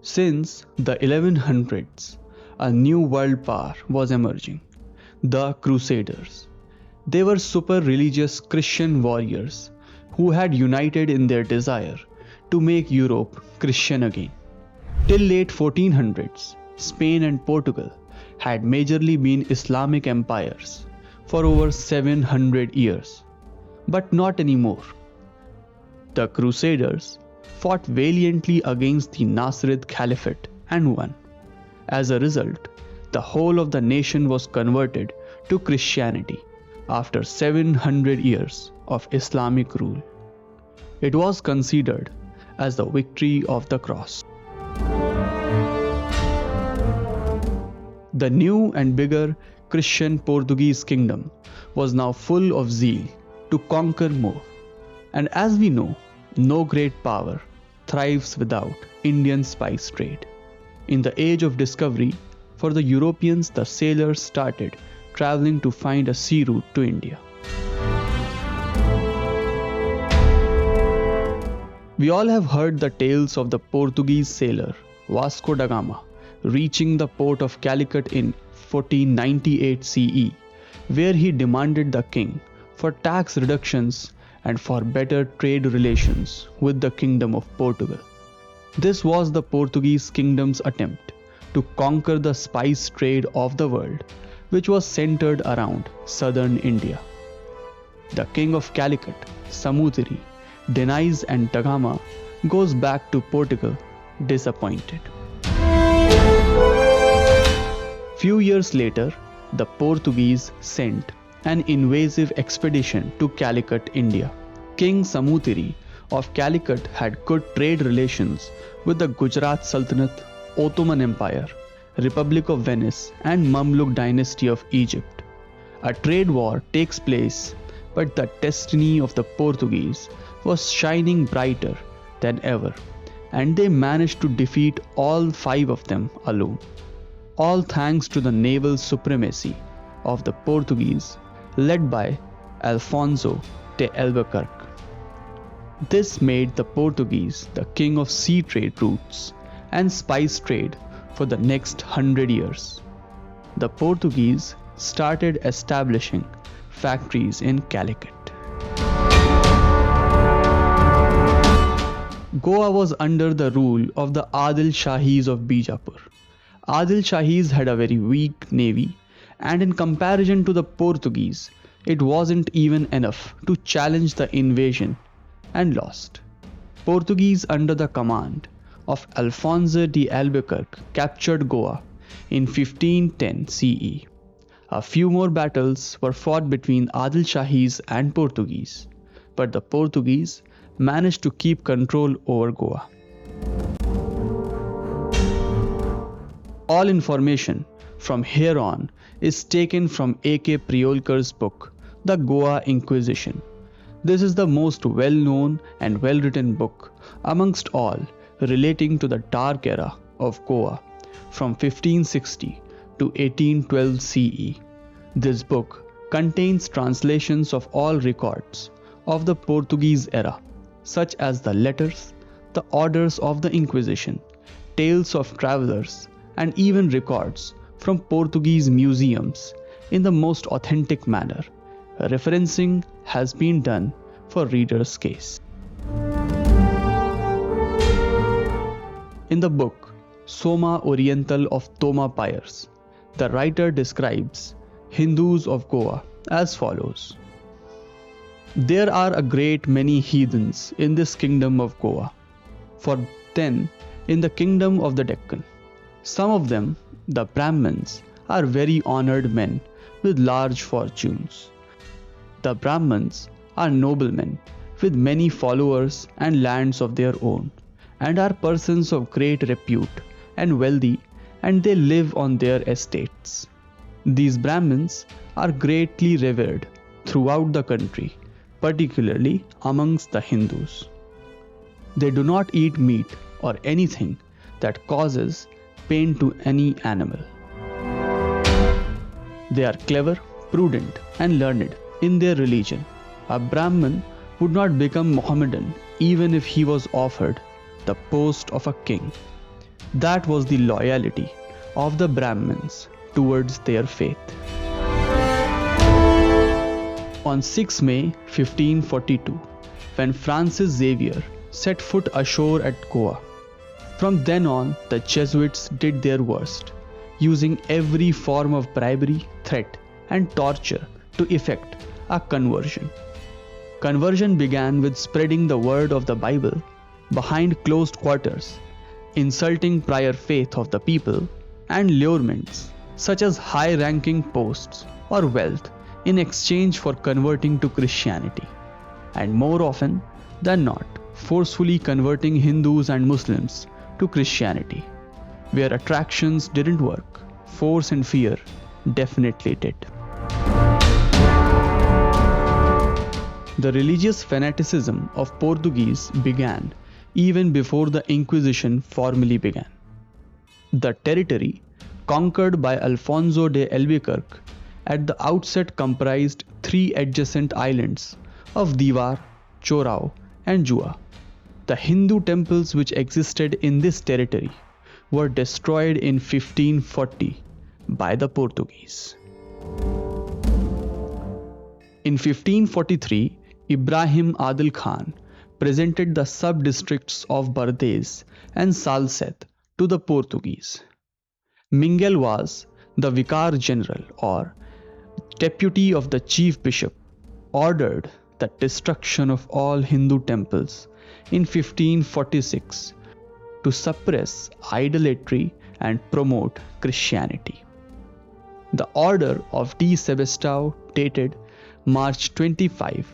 Since the 1100s, a new world power was emerging, the Crusaders. They were super religious Christian warriors who had united in their desire to make Europe Christian again. Till late 1400s, Spain and Portugal had majorly been Islamic empires for over 700 years. But not anymore. The Crusaders fought valiantly against the Nasrid Caliphate and won. As a result, the whole of the nation was converted to Christianity after 700 years of Islamic rule. It was considered as the victory of the cross. The new and bigger Christian Portuguese kingdom was now full of zeal to conquer more. And as we know, no great power thrives without Indian spice trade. In the age of discovery, for the Europeans, the sailors started traveling to find a sea route to India. We all have heard the tales of the Portuguese sailor Vasco da Gama reaching the port of Calicut in 1498 CE, where he demanded the king for tax reductions and for better trade relations with the Kingdom of Portugal. This was the Portuguese kingdom's attempt to conquer the spice trade of the world, which was centered around southern India. The king of Calicut, Samutiri, denies and da Gama goes back to Portugal disappointed. Few years later, the Portuguese sent an invasive expedition to Calicut, India. King Samutiri of Calicut had good trade relations with the Gujarat Sultanate, Ottoman Empire, Republic of Venice, and Mamluk dynasty of Egypt. A trade war takes place, but the destiny of the Portuguese was shining brighter than ever, and they managed to defeat all 5 of them alone. All thanks to the naval supremacy of the Portuguese led by Alfonso de Albuquerque. This made the Portuguese the king of sea trade routes and spice trade for the next 100 years. The Portuguese started establishing factories in Calicut. Goa was under the rule of the Adil Shahis of Bijapur. Adil Shahis had a very weak navy, and in comparison to the Portuguese, it wasn't even enough to challenge the invasion and lost. Portuguese under the command of Alfonso de Albuquerque captured Goa in 1510 CE. A few more battles were fought between Adil Shahis and Portuguese, but the Portuguese managed to keep control over Goa. All information from here on is taken from A.K. Priolkar's book, The Goa Inquisition. This is the most well-known and well-written book amongst all relating to the dark era of Goa from 1560 to 1812 CE. This book contains translations of all records of the Portuguese era, such as the letters, the orders of the Inquisition, tales of travelers, and even records from Portuguese museums in the most authentic manner. Referencing has been done for reader's case. In the book Soma Oriental of Toma Piers, the writer describes Hindus of Goa as follows. There are a great many heathens in this kingdom of Goa, for then in the kingdom of the Deccan. Some of them, the Brahmans, are very honored men with large fortunes. The Brahmans are noblemen with many followers and lands of their own, and are persons of great repute and wealthy, and they live on their estates. These Brahmins are greatly revered throughout the country, particularly amongst the Hindus. They do not eat meat or anything that causes pain to any animal. They are clever, prudent, and learned in their religion. A Brahmin would not become Mohammedan even if he was offered the post of a king. That was the loyalty of the Brahmins towards their faith. On 6 May 1542, when Francis Xavier set foot ashore at Goa, from then on the Jesuits did their worst, using every form of bribery, threat, and torture to effect a conversion. Conversion began with spreading the word of the Bible behind closed quarters, insulting prior faith of the people, and lurements such as high-ranking posts or wealth in exchange for converting to Christianity, and more often than not, forcefully converting Hindus and Muslims to Christianity. Where attractions didn't work, force and fear definitely did. The religious fanaticism of Portuguese began even before the Inquisition formally began. The territory conquered by Alfonso de Albuquerque at the outset comprised 3 adjacent islands of Divar, Chorao, and Jua. The Hindu temples which existed in this territory were destroyed in 1540 by the Portuguese. In 1543, Ibrahim Adil Khan presented the sub-districts of Bardez and Salsette to the Portuguese. Miguel was the Vicar General or deputy of the chief bishop, ordered the destruction of all Hindu temples in 1546 to suppress idolatry and promote Christianity. The order of D. Sebastião dated March 25,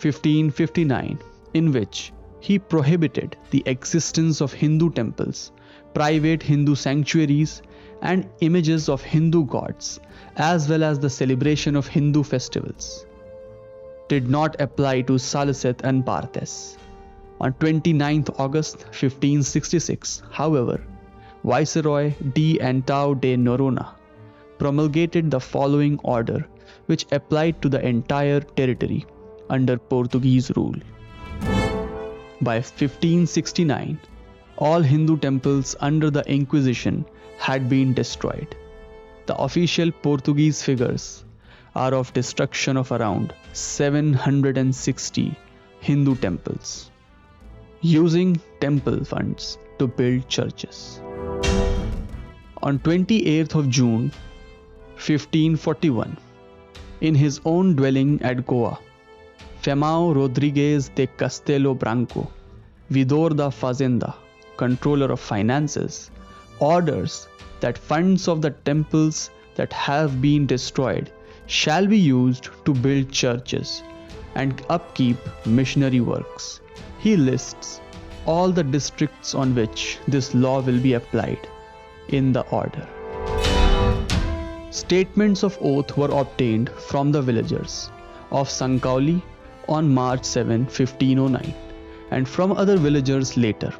1559, in which he prohibited the existence of Hindu temples, private Hindu sanctuaries, and images of Hindu gods, as well as the celebration of Hindu festivals, did not apply to Salsette and Bardez. On 29 August 1566, however, Viceroy D. Antão de Noronha promulgated the following order, which applied to the entire territory under Portuguese rule. By 1569, all Hindu temples under the Inquisition had been destroyed. The official Portuguese figures are of destruction of around 760 Hindu temples, using temple funds to build churches. On 28th of June 1541, in his own dwelling at Goa, Femão Rodrigues de Castelo Branco, Vidor da Fazenda, controller of finances, orders that funds of the temples that have been destroyed shall be used to build churches and upkeep missionary works. He lists all the districts on which this law will be applied in the order. Statements of oath were obtained from the villagers of Sankauli on March 7, 1509, and from other villagers later.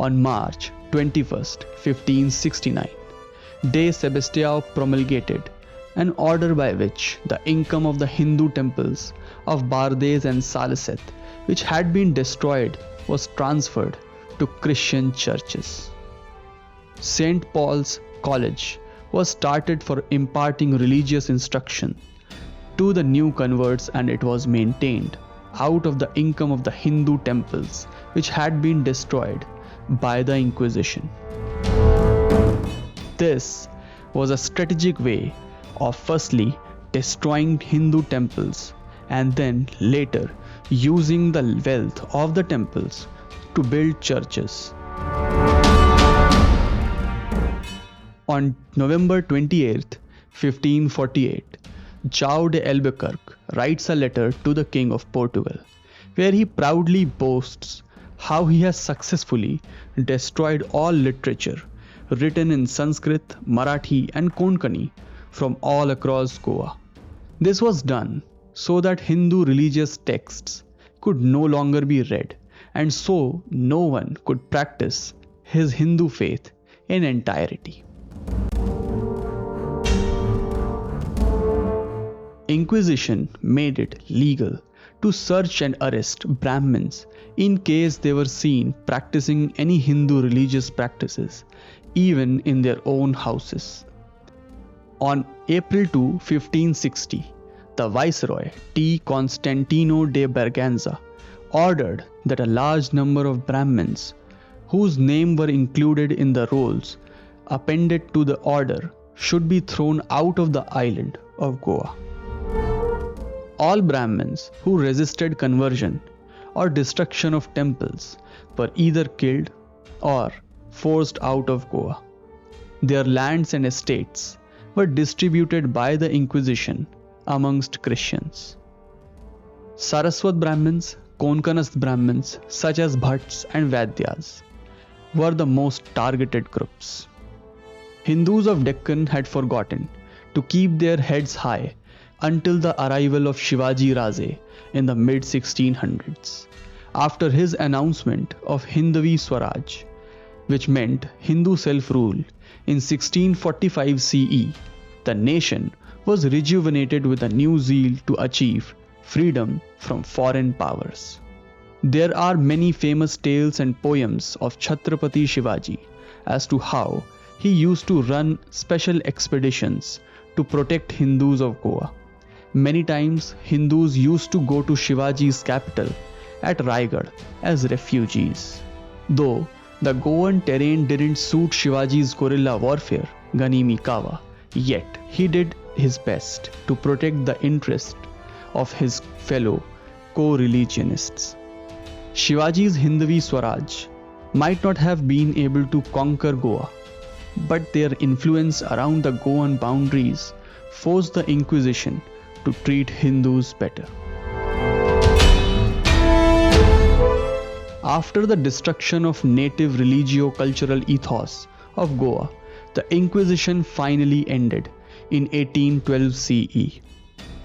On March 21, 1569, De Sebastião promulgated an order by which the income of the Hindu temples of Bardez and Salsette, which had been destroyed, was transferred to Christian churches. St. Paul's College was started for imparting religious instruction to the new converts, and it was maintained out of the income of the Hindu temples which had been destroyed by the Inquisition. This was a strategic way of firstly destroying Hindu temples and then later using the wealth of the temples to build churches. On November 28, 1548, João de Albuquerque writes a letter to the King of Portugal, where he proudly boasts how he has successfully destroyed all literature written in Sanskrit, Marathi, and Konkani from all across Goa. This was done so that Hindu religious texts could no longer be read, and so no one could practice his Hindu faith in entirety. Inquisition made it legal to search and arrest Brahmins in case they were seen practicing any Hindu religious practices, even in their own houses. On April 2, 1560, the Viceroy T. Constantino de Berganza ordered that a large number of Brahmins, whose names were included in the rolls appended to the order, should be thrown out of the island of Goa. All Brahmins who resisted conversion or destruction of temples were either killed or forced out of Goa. Their lands and estates were distributed by the Inquisition amongst Christians. Saraswat Brahmins, Konkanast Brahmins such as Bhatts and Vaidyas were the most targeted groups. Hindus of Deccan had forgotten to keep their heads high until the arrival of Shivaji Raje in the mid-1600s. After his announcement of Hindavi Swaraj, which meant Hindu self-rule, in 1645 CE, the nation was rejuvenated with a new zeal to achieve freedom from foreign powers. There are many famous tales and poems of Chhatrapati Shivaji as to how he used to run special expeditions to protect Hindus of Goa. Many times, Hindus used to go to Shivaji's capital at Raigad as refugees. Though the Goan terrain didn't suit Shivaji's guerrilla warfare, Ganimi Kawa, yet he did his best to protect the interest of his fellow co-religionists. Shivaji's Hindavi Swaraj might not have been able to conquer Goa, but their influence around the Goan boundaries forced the Inquisition to treat Hindus better. After the destruction of native religio-cultural ethos of Goa, the Inquisition finally ended in 1812 CE.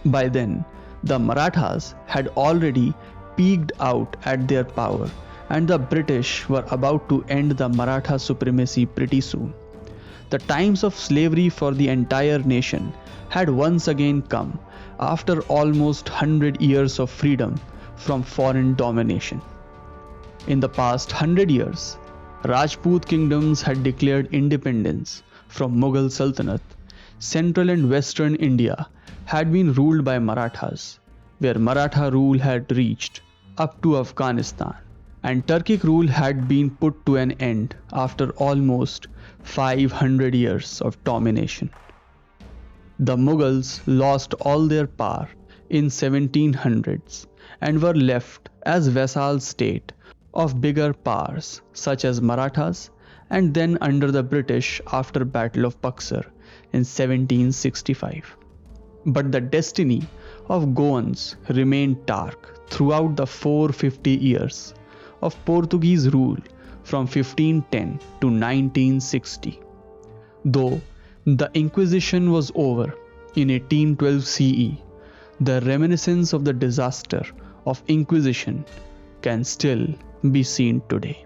By then, the Marathas had already peaked out at their power, and the British were about to end the Maratha supremacy pretty soon. The times of slavery for the entire nation had once again come after almost 100 years of freedom from foreign domination. In the past 100 years, Rajput kingdoms had declared independence from Mughal Sultanate. Central and western India had been ruled by Marathas, where Maratha rule had reached up to Afghanistan, and Turkic rule had been put to an end after almost 500 years of domination. The Mughals lost all their power in 1700s and were left as vassal state of bigger powers such as Marathas, and then under the British after Battle of Buxar in 1765. But the destiny of Goans remained dark throughout the 450 years of Portuguese rule from 1510 to 1960. Though the Inquisition was over in 1812 CE, the reminiscence of the disaster of Inquisition can still be seen today.